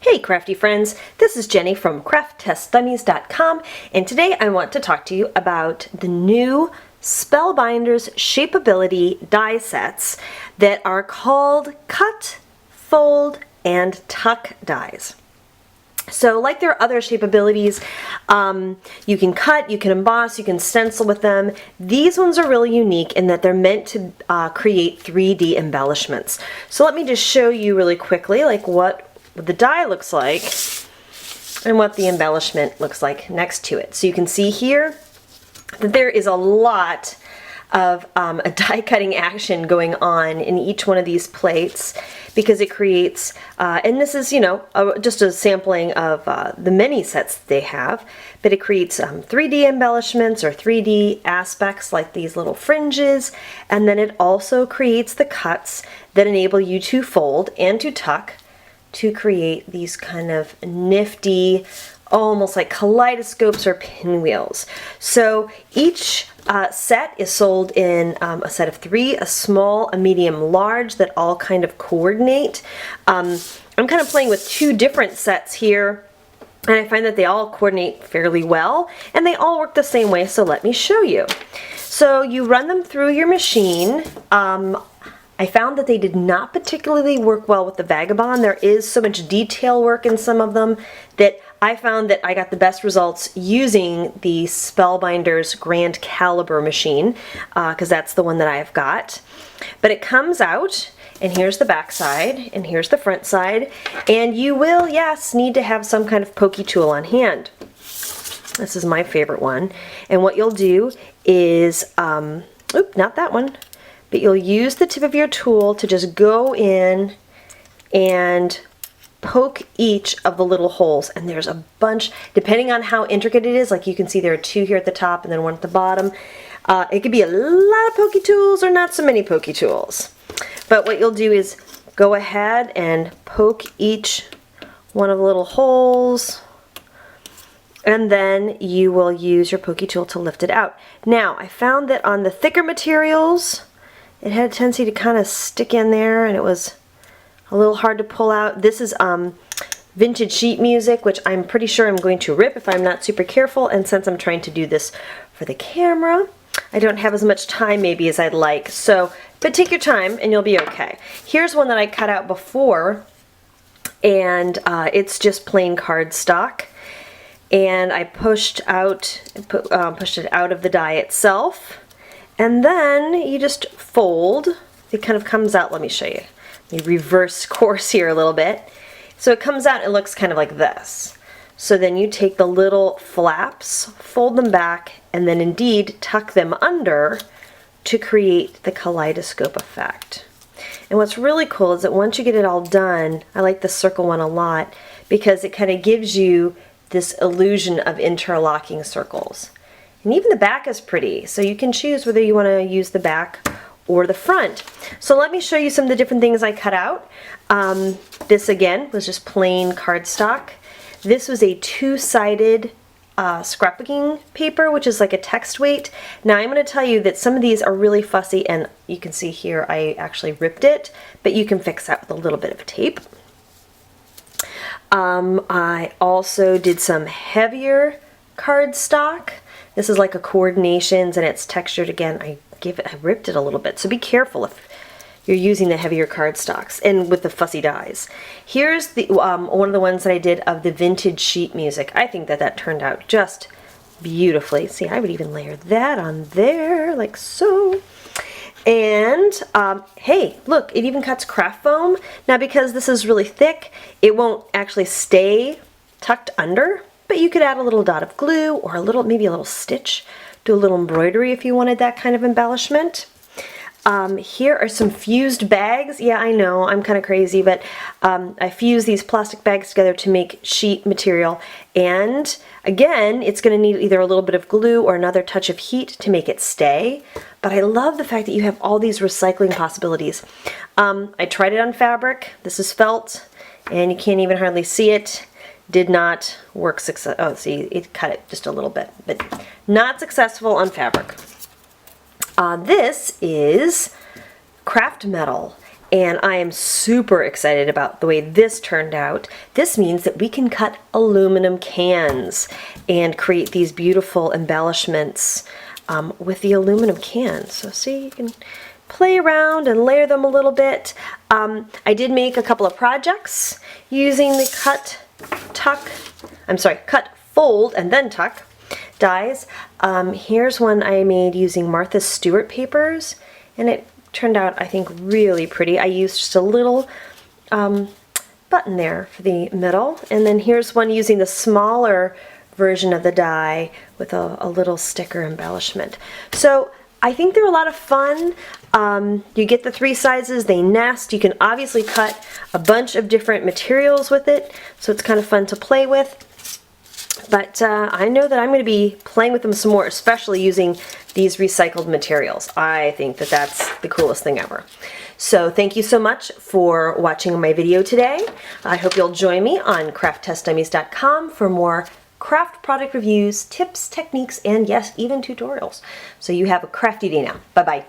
Hey crafty friends, this is Jenny from CraftTestDummies.com, and today I want to talk to you about the new Spellbinders Shapeability die sets that are called Cut, Fold, and Tuck dies. So like there are other Shapeabilities, you can cut, you can emboss, you can stencil with them. These ones are really unique in that they're meant to create 3D embellishments. So let me just show you really quickly like what the die looks like and what the embellishment looks like next to it. So you can see here that there is a lot of a die cutting action going on in each one of these plates because it creates, and this is, you know, just a sampling of the many sets that they have, but it creates 3D embellishments or 3D aspects like these little fringes, and then it also creates the cuts that enable you to fold and to tuck to create these kind of nifty, almost like kaleidoscopes or pinwheels. So each set is sold in a set of 3, a small, a medium, large, that all kind of coordinate. I'm kind of playing with 2 different sets here, and I find that they all coordinate fairly well, and they all work the same way, so let me show you. So you run them through your machine. I found that they did not particularly work well with the Vagabond. There is so much detail work in some of them that I found that I got the best results using the Spellbinders Grand Caliber machine, because that's the one that I have got. But it comes out, and here's the back side, and here's the front side, and you will, yes, need to have some kind of pokey tool on hand. This is my favorite one. And what you'll do is, oop, not that one. But you'll use the tip of your tool to just go in and poke each of the little holes, and there's a bunch, depending on how intricate it is. Like you can see there are 2 here at the top and then 1 at the bottom. It could be a lot of pokey tools or not so many pokey tools. But what you'll do is go ahead and poke each one of the little holes, and then you will use your pokey tool to lift it out. Now, I found that on the thicker materials, it had a tendency to kind of stick in there, and it was a little hard to pull out. This is vintage sheet music, which I'm pretty sure I'm going to rip if I'm not super careful, and since I'm trying to do this for the camera, I don't have as much time maybe as I'd like. So, but take your time and you'll be okay. Here's one that I cut out before, and it's just plain cardstock, and I pushed it out of the die itself. And then you just fold. It kind of comes out, let me show you. Let me reverse course here a little bit. So it comes out, it looks kind of like this. So then you take the little flaps, fold them back, and then indeed tuck them under to create the kaleidoscope effect. And what's really cool is that once you get it all done, I like the circle one a lot because it kind of gives you this illusion of interlocking circles. And even the back is pretty, so you can choose whether you want to use the back or the front. So let me show you some of the different things I cut out. This again was just plain cardstock. This was a 2-sided scrapbooking paper, which is like a text weight. Now I'm going to tell you that some of these are really fussy, and you can see here I actually ripped it, but you can fix that with a little bit of tape. I also did some heavier cardstock. This is like a coordinations, and it's textured again. I ripped it a little bit, so be careful if you're using the heavier cardstocks and with the fussy dies. Here's the one of the ones that I did of the vintage sheet music. I think that that turned out just beautifully. See, I would even layer that on there like so. And hey, look, it even cuts craft foam. Now because this is really thick, it won't actually stay tucked under. But you could add a little dot of glue or maybe a little stitch, do a little embroidery if you wanted that kind of embellishment. Here are some fused bags. Yeah, I know, I'm kind of crazy, but I fused these plastic bags together to make sheet material. And again, it's going to need either a little bit of glue or another touch of heat to make it stay. But I love the fact that you have all these recycling possibilities. I tried it on fabric. This is felt, and you can't even hardly see it. Did not work oh, see, it cut it just a little bit, but not successful on fabric. This is craft metal, And I am super excited about the way this turned out. This means that we can cut aluminum cans and create these beautiful embellishments with the aluminum cans. So see, you can play around and layer them a little bit. I did make a couple of projects using the cut, fold, and then tuck dies. Here's one I made using Martha Stewart papers, and it turned out, I think, really pretty. I used just a little button there for the middle, and then here's one using the smaller version of the die with a little sticker embellishment. So I think they're a lot of fun. You get the 3 sizes, they nest. You can obviously cut a bunch of different materials with it, so it's kind of fun to play with. But I know that I'm going to be playing with them some more, especially using these recycled materials. I think that that's the coolest thing ever. So thank you so much for watching my video today. I hope you'll join me on CraftTestDummies.com for more craft product reviews, tips, techniques, and yes, even tutorials. So you have a crafty day now. Bye-bye.